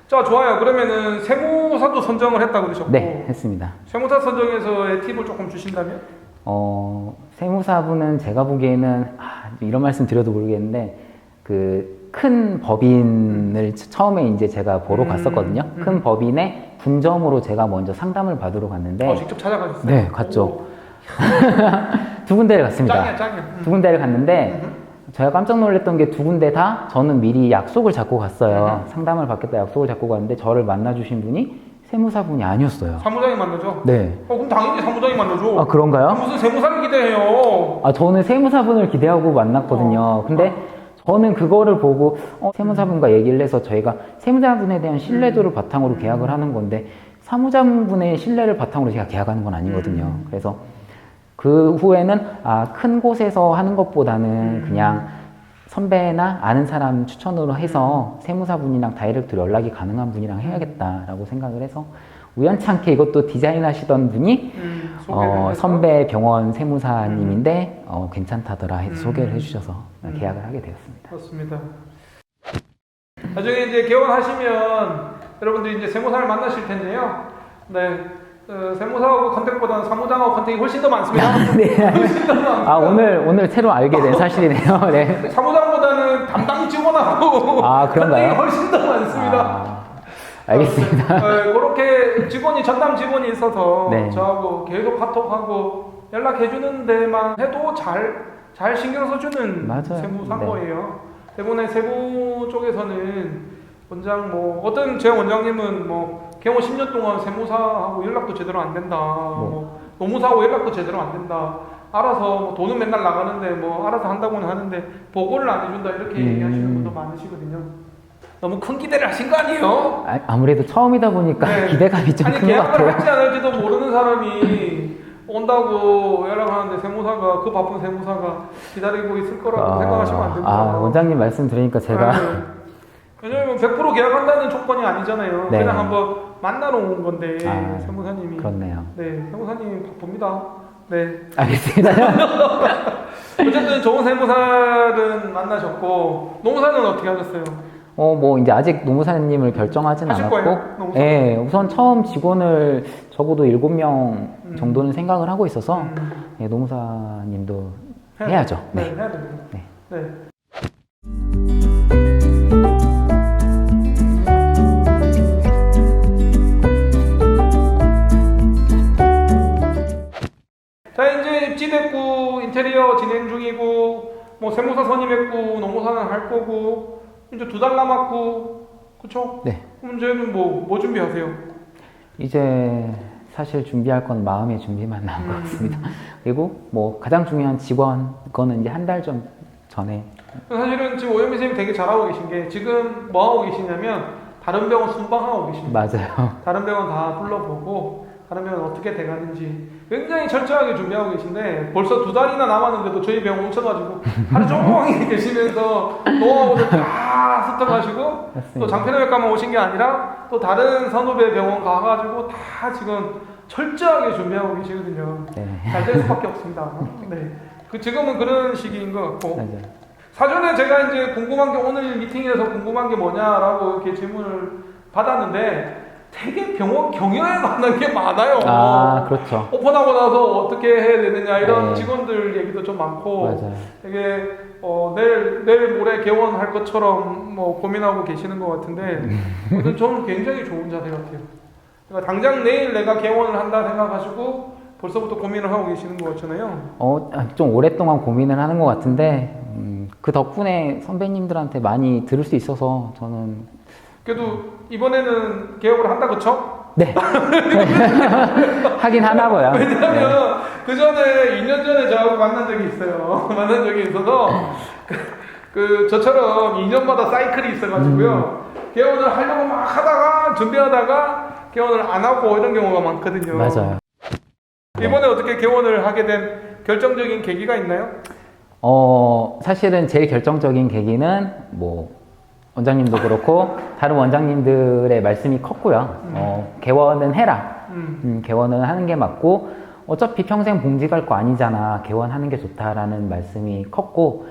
자, 좋아요. 그러면은 세무사도 선정을 했다고 그러셨고. 네, 했습니다. 세무사 선정에서의 팁을 조금 주신다면? 세무사분은 제가 보기에는 이런 말씀 드려도 모르겠는데 그 큰 법인을 처음에 이제 제가 보러 갔었거든요. 큰 법인의 분점으로 제가 먼저 상담을 받으러 갔는데 직접 찾아가셨어요? 네, 갔죠. 두 군데를 갔습니다. 짱이야. 두 군데를 갔는데 제가 깜짝 놀랐던 게 두 군데 다 저는 미리 약속을 잡고 갔어요. 상담을 받겠다 약속을 잡고 갔는데 저를 만나주신 분이 세무사분이 아니었어요. 사무장이 만나죠? 네. 그럼 당연히 사무장이 만나죠. 아, 그런가요? 무슨 세무사를 기대해요? 저는 세무사분을 기대하고 만났거든요. 근데 저는 그거를 보고 세무사분과 얘기를 해서 저희가 세무사분에 대한 신뢰도를 바탕으로 계약을 하는 건데 사무장분의 신뢰를 바탕으로 제가 계약하는 건 아니거든요. 그래서 그 후에는 큰 곳에서 하는 것보다는 그냥 선배나 아는 사람 추천으로 해서 세무사분이랑 다이렉트로 연락이 가능한 분이랑 해야겠다라고 생각을 해서 우연찮게 이것도 디자인하시던 분이 선배 병원 세무사님인데 괜찮다더라 해서 소개를 해주셔서 계약을 하게 되었습니다. 그렇습니다. 나중에 이제 개원하시면 여러분들이 이제 세무사를 만나실 텐데요. 네. 세무사하고 컨택보다는 사무장하고 컨택이 훨씬 더 많습니다. 네. 훨씬 더 많습니다. 오늘 새로 알게 된 사실이네요. 네. 사무장보다는 담당 직원하고 그런가요? 컨택이 훨씬 더 많습니다. 알겠습니다. 네, 그렇게 전담 직원이 있어서 네. 저하고 계속 카톡하고 연락해주는 데만 해도 잘 신경 써주는 세무사인 거예요. 대부분의 세무 쪽에서는 원장 제 원장님은 개원 10년 동안 세무사하고 연락도 제대로 안 된다. 노무사하고 연락도 제대로 안 된다. 알아서 돈은 맨날 나가는데 알아서 한다고는 하는데 보고를 안 해준다 이렇게 얘기하시는 분도 많으시거든요. 너무 큰 기대를 하신 거 아니에요? 아무래도 처음이다 보니까 기대감이 좀 큰 것 같아요. 계약을 할지 안 할지도 모르는 사람이 온다고 연락하는데 세무사가 그 바쁜 세무사가 기다리고 있을 거라고 생각하시면 안 됩니다. 원장님 말씀 들으니까 제가 왜냐면 100% 계약한다는 조건이 아니잖아요. 네. 그냥 한번 만나러 온 건데 세무사님이. 그렇네요. 네, 세무사님 바쁩니다. 네. 알겠습니다. 어쨌든 좋은 세무사는 만나셨고 노무사는 어떻게 하셨어요? 이제 아직 노무사님을 결정하진 하실 않았고, 거예요? 네, 우선 처음 직원을 적어도 7명 정도는 생각을 하고 있어서, 노무사님도 해야죠. 네, 해야 됩니다. 네. 네. 자, 이제 입지됐고, 인테리어 진행 중이고, 세무사 선임했고, 노무사는 할 거고, 이제 2달 남았고, 그쵸? 네. 그럼 이제는 뭐 준비하세요? 이제 사실 준비할 건 마음의 준비만 남은 것 같습니다. 그리고 가장 중요한 그거는 이제 한 달 전에. 사실은 지금 오현미 선생님이 되게 잘하고 계신 게 지금 뭐 하고 계시냐면 다른 병원 순방하고 계십니다. 맞아요. 다른 병원 다 불러보고 다른 병원 어떻게 돼가는지 굉장히 철저하게 준비하고 계신데 벌써 2달이나 남았는데도 저희 병원 오셔가지고 하루 종일 계시면서 노하우를 다 습득하시고 또 장편외과만 오신 게 아니라 또 다른 선후배 병원 가가지고 다 지금 철저하게 준비하고 계시거든요. 잘 될 수밖에 없습니다. 네. 지금은 그런 시기인 것 같고. 맞아요. 사전에 제가 이제 궁금한 게 오늘 미팅에서 궁금한 게 뭐냐라고 이렇게 질문을 받았는데 되게 병원 경영에 관한 게 많아요. 그렇죠. 오픈하고 나서 어떻게 해야 되느냐 이런 직원들 얘기도 좀 많고 맞아요. 되게 내일 모레 개원할 것처럼 고민하고 계시는 것 같은데 저는 굉장히 좋은 자세 같아요. 그러니까 당장 내일 내가 개원을 한다 생각하시고 벌써부터 고민을 하고 계시는 것 같잖아요. 좀 오랫동안 고민을 하는 것 같은데 그 덕분에 선배님들한테 많이 들을 수 있어서 저는 그래도 이번에는 개업을 한다 그쵸? 네. 하긴 하나 봐요. 왜냐면 그 전에 2년 전에 저하고 만난 적이 있어요. 만난 적이 있어서 저처럼 2년마다 사이클이 있어가지고요. 개원을 하려고 막 하다가 준비하다가 개원을 안 하고 이런 경우가 많거든요. 맞아요. 이번에 어떻게 개원을 하게 된 결정적인 계기가 있나요? 사실은 제일 결정적인 계기는 원장님도 그렇고 다른 원장님들의 말씀이 컸고요. 개원은 해라. 개원은 하는 게 맞고 어차피 평생 봉직 갈 거 아니잖아. 개원하는 게 좋다라는 말씀이 컸고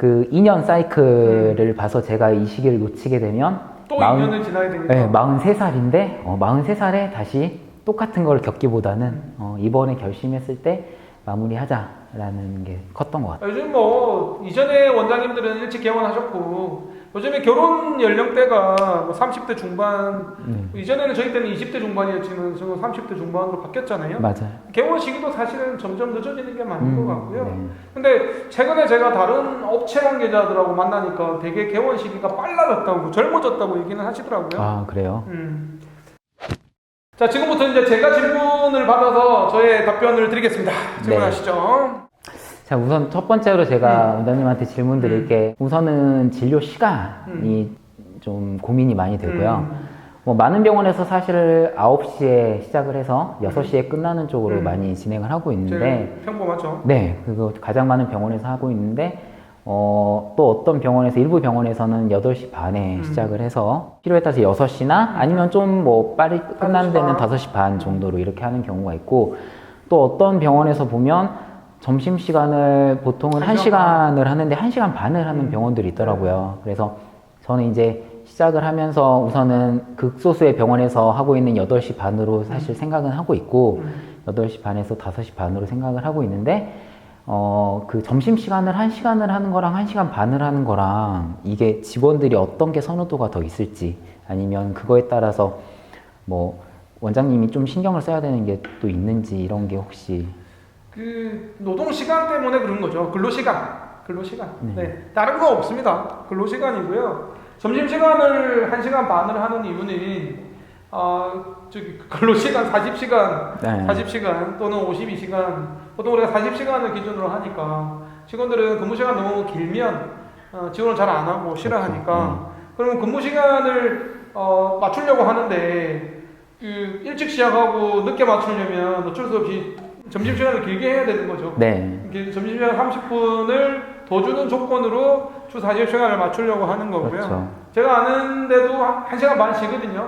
그 2년 사이클을 봐서 제가 이 시기를 놓치게 되면 또 2년을 지나야 되니까. 네, 43살인데 43살에 다시 똑같은 걸 겪기보다는 이번에 결심했을 때 마무리하자라는 게 컸던 것 같아요. 요즘 뭐 이전에 원장님들은 일찍 개원하셨고 요즘에 결혼 연령대가 뭐 30대 중반 이전에는 저희 때는 20대 중반이었지만 지금 30대 중반으로 바뀌었잖아요. 맞아요. 개원 시기도 사실은 점점 늦어지는 게 맞는 것 같고요. 네. 근데 최근에 제가 다른 업체 관계자들하고 만나니까 되게 개원 시기가 빨라졌다고 젊어졌다고 얘기는 하시더라고요. 아 그래요? 자, 지금부터 이제 제가 질문을 받아서 저의 답변을 드리겠습니다. 질문하시죠. 자, 우선 첫 번째로 제가 원장님한테 질문 드릴 게 우선은 진료 시간이 좀 고민이 많이 되고요. 뭐 많은 병원에서 사실 9시에 시작을 해서 6시에 끝나는 쪽으로 많이 진행을 하고 있는데 평범하죠. 네, 그거 가장 많은 병원에서 하고 있는데 또 어떤 병원에서 일부 병원에서는 8시 반에 시작을 해서 필요에 따라서 6시나 아니면 좀 뭐 빨리 끝나는 데는 5시 반 정도로 이렇게 하는 경우가 있고 또 어떤 병원에서 보면 점심시간을 보통은 1시간을 하는데 1시간 반을 하는 병원들이 있더라고요. 그래서 저는 이제 시작을 하면서 우선은 극소수의 병원에서 하고 있는 8시 반으로 사실 생각은 하고 있고 8시 반에서 5시 반으로 생각을 하고 있는데 그 점심시간을 1시간을 하는 거랑 1시간 반을 하는 거랑 이게 직원들이 어떤 게 선호도가 더 있을지 아니면 그거에 따라서 뭐 원장님이 좀 신경을 써야 되는 게 또 있는지 이런 게 혹시 그 노동 시간 때문에 그런 거죠. 근로시간. 네. 다른 거 없습니다. 근로시간이고요. 점심시간을 1시간 반을 하는 이유는 저기 근로시간 40시간, 네. 40시간 또는 52시간 보통 우리가 40시간을 기준으로 하니까 직원들은 근무시간 너무 길면 지원을 잘 안 하고 싫어하니까 그러면 근무시간을 맞추려고 하는데 그 일찍 시작하고 늦게 맞추려면 어쩔 수 없이 점심시간을 길게 해야 되는 거죠. 네. 점심시간 30분을 더 주는 조건으로 주 40시간을 맞추려고 하는 거고요. 그렇죠. 제가 아는데도 1시간 반 쉬거든요.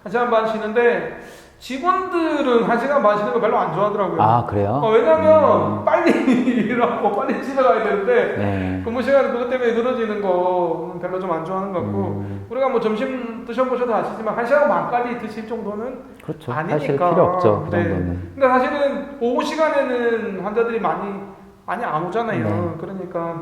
1시간 반 쉬는데 직원들은 1시간 반 쉬는 거 별로 안 좋아하더라고요. 아 그래요? 왜냐면 빨리 일하고 빨리 집에 가야 되는데 네. 근무 시간이 그것 때문에 늘어지는 거 별로 좀 안 좋아하는 것 같고 우리가 뭐 점심 드셔보셔도 아시지만 1시간 반까지 드실 정도는 그렇죠. 아니니까. 사실 필요 없죠. 그 네. 정도는. 근데 사실은 오후 시간에는 환자들이 많이 안 오잖아요. 네. 그러니까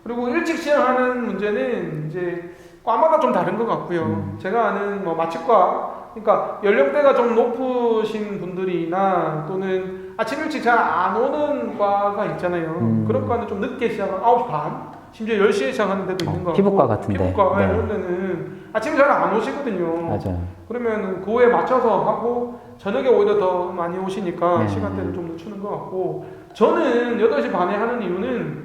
그리고 일찍 시작하는 문제는 이제 과마다 좀 다른 것 같고요. 제가 아는 뭐 마취과 그러니까 연령대가 좀 높으신 분들이나 또는 아침 일찍 잘 안 오는 과가 있잖아요. 그런 과는 좀 늦게 시작하는 9시 반, 심지어 10시에 시작하는 데도 있는 거 같고 피부과 같은데. 피부과 네. 이런 데는 아침에 잘 안 오시거든요. 맞아요. 그러면 그거에 맞춰서 하고 저녁에 오히려 더 많이 오시니까 네. 시간대를 좀 늦추는 것 같고 저는 8시 반에 하는 이유는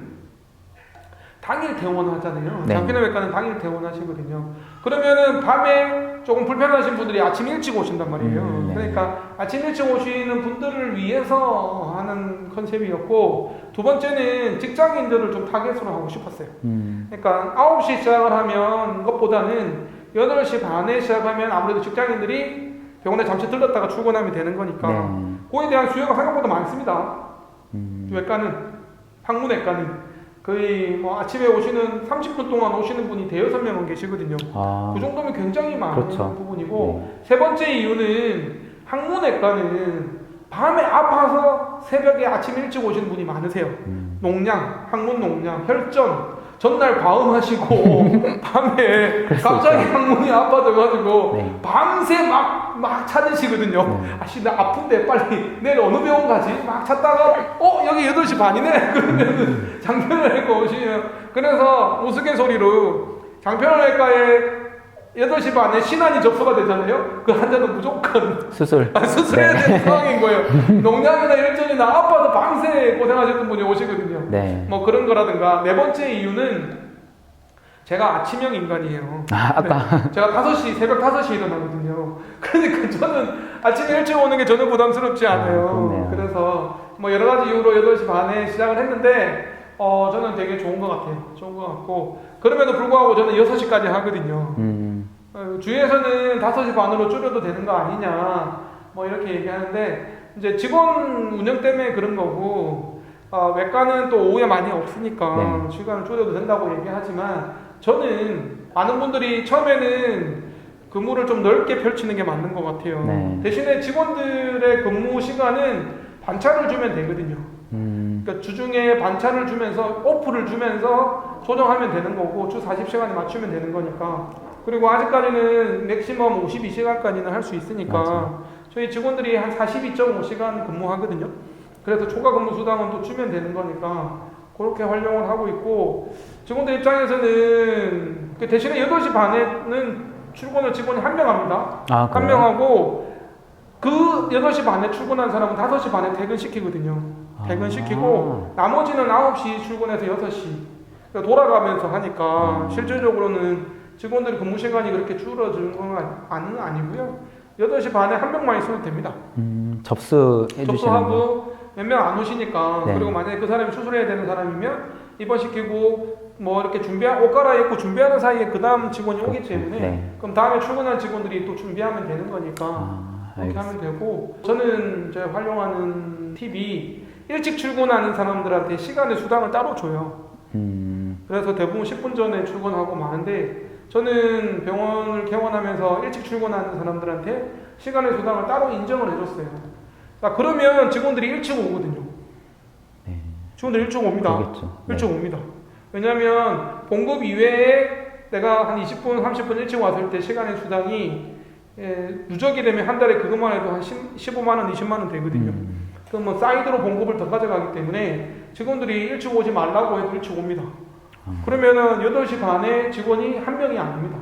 당일 퇴원하잖아요. 네. 장편외과는 당일 퇴원하시거든요. 그러면은 밤에 조금 불편하신 분들이 아침 일찍 오신단 말이에요. 네. 그러니까 아침 일찍 오시는 분들을 위해서 하는 컨셉이었고 두 번째는 직장인들을 좀 타겟으로 하고 싶었어요. 그러니까 9시 시작을 하면 것보다는 8시 반에 시작하면 아무래도 직장인들이 병원에 잠시 들렀다가 출근하면 되는 거니까 네. 그거에 대한 수요가 생각보다 많습니다. 외과는 항문외과는 거의 뭐 아침에 오시는 30분 동안 오시는 분이 대여섯 명은 계시거든요. 아. 그 정도면 굉장히 많은 그렇죠. 부분이고 세 번째 이유는 항문외과는 밤에 아파서 새벽에 아침 일찍 오시는 분이 많으세요. 농양, 항문 농양, 혈전 전날 과음하시고 밤에 갑자기 항문이 아파져가지고 네. 밤새 막 찾으시거든요. 아씨 나 아픈데 빨리 내일 어느 병원 가지? 막 찾다가 여기 8시 반이네? 그러면 장편외과 오시면 그래서 우스갯소리로 장편외과에 8시 반에 신안이 접수가 되잖아요. 그 환자는 무조건 수술해야 되는 상황인 거예요. 농양이나 혈전이나 아파서 밤새 고생하셨던 분이 오시거든요. 네. 뭐 그런 거라든가 네 번째 이유는 제가 아침형 인간이에요. 아까 제가 5시, 새벽 5시에 일어나거든요. 그러니까 저는 아침에 일찍 오는 게 전혀 부담스럽지 않아요. 그래서 뭐 여러 가지 이유로 8시 반에 시작을 했는데 저는 되게 좋은 것 같아요. 좋은 것 같고 그럼에도 불구하고 저는 6시까지 하거든요. 주위에서는 5시 반으로 줄여도 되는 거 아니냐 뭐 이렇게 얘기하는데 이제 직원 운영 때문에 그런 거고 외과는 또 오후에 많이 없으니까 네. 시간을 줄여도 된다고 얘기하지만 저는 많은 분들이 처음에는 근무를 좀 넓게 펼치는 게 맞는 것 같아요. 네. 대신에 직원들의 근무 시간은 반차를 주면 되거든요. 그러니까 주중에 반차를 주면서 오프를 주면서 조정하면 되는 거고 주 40시간에 맞추면 되는 거니까. 그리고 아직까지는 맥시멈 52시간까지는 할 수 있으니까 맞아요. 저희 직원들이 한 42.5시간 근무하거든요. 그래서 초과 근무 수당은 또 주면 되는 거니까 그렇게 활용을 하고 있고, 직원들 입장에서는 그 대신에 8시 반에는 출근을 직원이 한 명 합니다. 아, 한 그래요? 명 하고 그 8시 반에 출근한 사람은 5시 반에 퇴근시키거든요. 퇴근시키고 나머지는 9시 출근해서 6시 그러니까 돌아가면서 하니까 실질적으로는 직원들의 근무 시간이 그렇게 줄어드는 건 아니고요. 8시 반에 한 명만 있어도 됩니다. 접수해 주시는 거. 접수하고 몇 명 안 오시니까. 네. 그리고 만약에 그 사람이 수술해야 되는 사람이면 입원시키고 뭐 이렇게 옷 갈아입고 준비하는 사이에 그 다음 직원이 오기 때문에 네. 그럼 다음에 출근할 직원들이 또 준비하면 되는 거니까 그렇게 하면 되고, 저는 이제 활용하는 팁이 일찍 출근하는 사람들한테 시간의 수당을 따로 줘요. 그래서 대부분 10분 전에 출근하고 마는데, 저는 병원을 개원하면서 일찍 출근하는 사람들한테 시간의 수당을 따로 인정을 해줬어요. 그러면 직원들이 일찍 오거든요. 네. 직원들 일찍 옵니다. 그러겠죠. 일찍 네. 옵니다. 왜냐하면 봉급 이외에 내가 한 20분, 30분 일찍 왔을 때 시간의 수당이 누적이 되면 한 달에 그것만 해도 한 15만 원, 20만 원 되거든요. 그럼 뭐 사이드로 봉급을 더 가져가기 때문에 직원들이 일찍 오지 말라고 해도 일찍 옵니다. 그러면은 8시 반에 직원이 한 명이 아닙니다.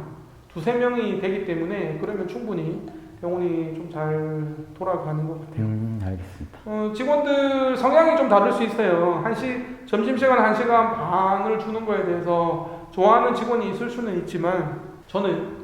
2~3명이 되기 때문에 그러면 충분히 병원이 좀 잘 돌아가는 것 같아요. 알겠습니다. 직원들 성향이 좀 다를 수 있어요. 점심시간 1시간 반을 주는 거에 대해서 좋아하는 직원이 있을 수는 있지만 저는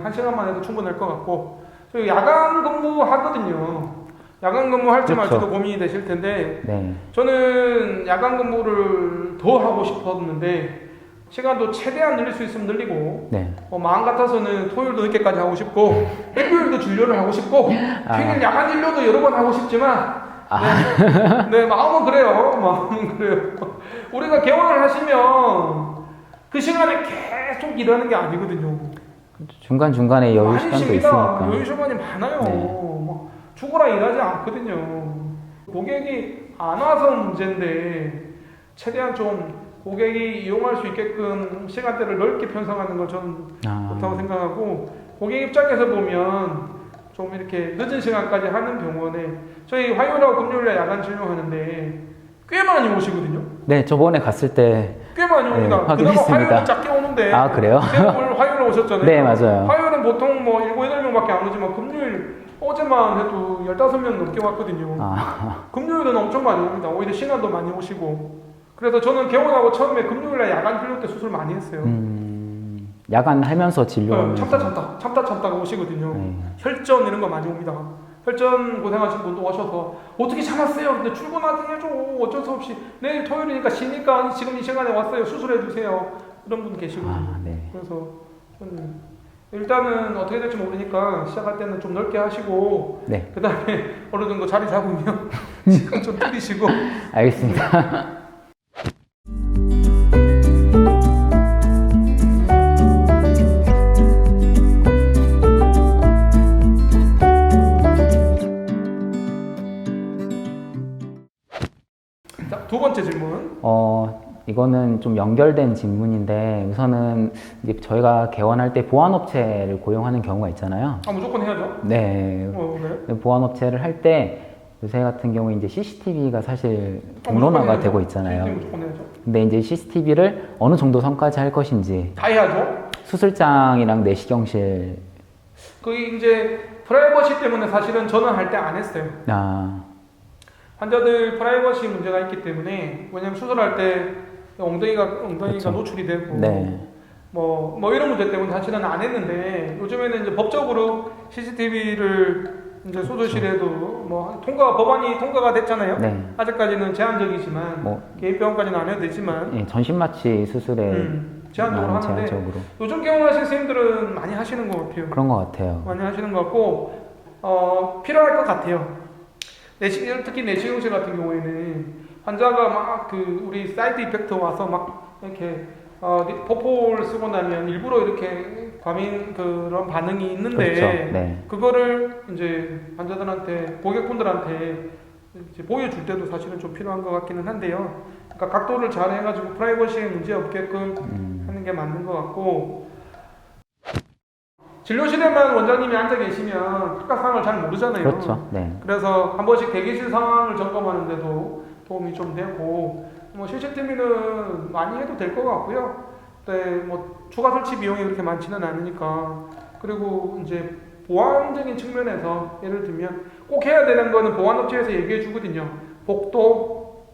1시간만 해도 충분할 것 같고, 저희 야간 근무 하거든요. 야간 근무 할지 그렇죠. 말지도 고민이 되실 텐데 네. 저는 야간 근무를 더 하고 싶었는데 시간도 최대한 늘릴 수 있으면 늘리고, 네. 마음 같아서는 토요일도 늦게까지 하고 싶고 일요일도 진료를 하고 싶고 평일 야간 진료도 여러 번 하고 싶지만 네, 마음은 그래요. 우리가 개원을 하시면 그 시간에 계속 일하는 게 아니거든요. 중간중간에 여유 많이 시간도 쉽니다. 있으니까. 여유 시간이 많아요. 네. 죽어라 일하지 않거든요. 고객이 안 와서 문제인데 최대한 좀 고객이 이용할 수 있게끔 시간대를 넓게 편성하는 걸 저는 좋다고 생각하고, 고객 입장에서 보면 좀 이렇게 늦은 시간까지 하는 병원에 저희 화요일하고 금요일에 야간 진료하는데 꽤 많이 오시거든요. 네, 저번에 갔을 때 꽤 많이 옵니다. 네, 그나마 확인했습니다. 화요일은 작게 오는데. 그래요? 오늘 화요일에 오셨잖아요. 네, 맞아요. 화요일은 보통 뭐 7, 8명밖에 안 오지만 금요일 어제만 해도 15명 넘게 왔거든요. 금요일은 엄청 많이 옵니다. 오히려 신화도 많이 오시고. 그래서 저는 개원하고 처음에 금요일에 야간 진료 때 수술 많이 했어요. 야간 하면서 진료. 참다가 오시거든요. 네. 혈전 이런 거 많이 옵니다. 혈전 고생하신 분도 오셔서 어떻게 참았어요? 근데 출근하게 해줘. 어쩔 수 없이 내일 토요일이니까 쉬니까 지금 이 시간에 왔어요. 수술해 주세요. 이런 분 계시거든요. 네. 그래서 저는 일단은 어떻게 될지 모르니까 시작할 때는 좀 넓게 하시고 네. 그 다음에 어느 정도 자리 잡으면 시간 좀 줄이시고. 알겠습니다. 자, 두 번째 질문. 이거는 좀 연결된 질문인데, 우선은 이제 저희가 개원할 때 보안업체를 고용하는 경우가 있잖아요. 무조건 해야죠. 네. 네. 보안업체를 할 때 요새 같은 경우에 이제 CCTV가 사실 공론화가 되고 있잖아요. 무조건 해야죠. 근데 이제 CCTV를 어느 정도 선까지 할 것인지, 다 해야죠. 수술장이랑 내시경실. 그게 이제 프라이버시 때문에 사실은 저는 할 때 안 했어요. 환자들 프라이버시 문제가 있기 때문에, 왜냐면 수술할 때 엉덩이가 그렇죠. 노출이 되고 네. 뭐 이런 문제 때문에 사실은 안 했는데, 요즘에는 이제 법적으로 CCTV를 이제 수술실에도 뭐 법안이 통과가 됐잖아요. 네. 아직까지는 제한적이지만 개입병원까지는 안 해도 되지만 예, 전신마취 수술에 제한적으로 하는데 제한적으로. 요즘 개원하신 선생님들은 많이 하시는 것 같아요. 그런 것 같아요. 많이 하시는 것 같고 필요할 것 같아요. 특히 내시경실 같은 경우에는 환자가 막 그 우리 사이드 이펙트 와서 막 이렇게 포폴 쓰고 나면 일부러 이렇게 과민 그런 반응이 있는데 그렇죠. 네. 그거를 이제 환자들한테 고객분들한테 이제 보여줄 때도 사실은 좀 필요한 것 같기는 한데요. 그러니까 각도를 잘 해가지고 프라이버시에 문제 없게끔 하는 게 맞는 것 같고 진료실에만 원장님이 앉아 계시면 특가 상황을 잘 모르잖아요. 그렇죠. 네. 그래서 한 번씩 대기실 상황을 점검하는데도 도움이 좀 되고 뭐 CCTV는 많이 해도 될 것 같고요. 네, 뭐 추가 설치 비용이 그렇게 많지는 않으니까 그리고 이제 보안적인 측면에서 예를 들면 꼭 해야 되는 거는 보안업체에서 얘기해 주거든요. 복도,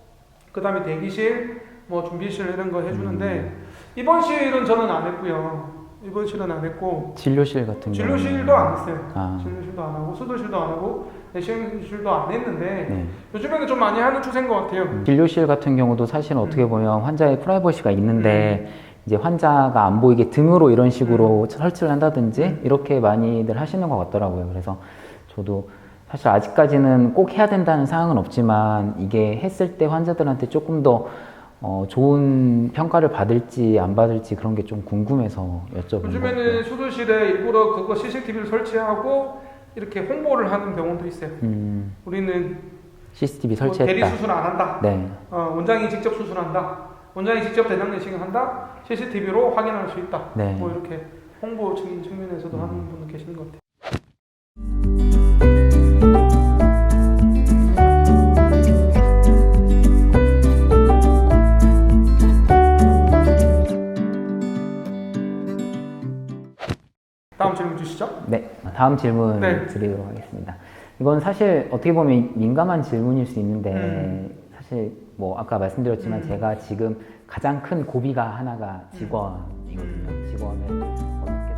그 다음에 대기실, 뭐 준비실 이런 거 해주는데 입원실은 저는 안 했고요. 입원실은 안 했고 진료실 같은 진료실도 안 했어요. 아. 진료실도 안 하고 수도실도 안 하고 내시경실도 안 했는데 네. 요즘에는 좀 많이 하는 추세인 것 같아요. 진료실 같은 경우도 사실 어떻게 보면 환자의 프라이버시가 있는데 이제 환자가 안 보이게 등으로 이런 식으로 설치를 한다든지 이렇게 많이들 하시는 것 같더라고요. 그래서 저도 사실 아직까지는 꼭 해야 된다는 사항은 없지만 이게 했을 때 환자들한테 조금 더 좋은 평가를 받을지 안 받을지 그런 게 좀 궁금해서 여쭤본 요즘에는 수도실에 일부러 그거 CCTV를 설치하고 이렇게 홍보를 하는 병원도 있어요. 우리는 CCTV 뭐 설치했다. 대리 수술 안 한다. 네. 원장이 직접 수술한다. 원장이 직접 대장 내시경 한다. CCTV로 확인할 수 있다. 네. 뭐 이렇게 홍보적인 측면에서도 하는 분들 계시는 것 같아요. 다음 질문 주시죠. 네, 다음 질문 네. 드리도록 하겠습니다. 이건 사실 어떻게 보면 민감한 질문일 수 있는데 사실 뭐 아까 말씀드렸지만 제가 지금 가장 큰 고비가 하나가 직원이거든요. 직원을 어떻게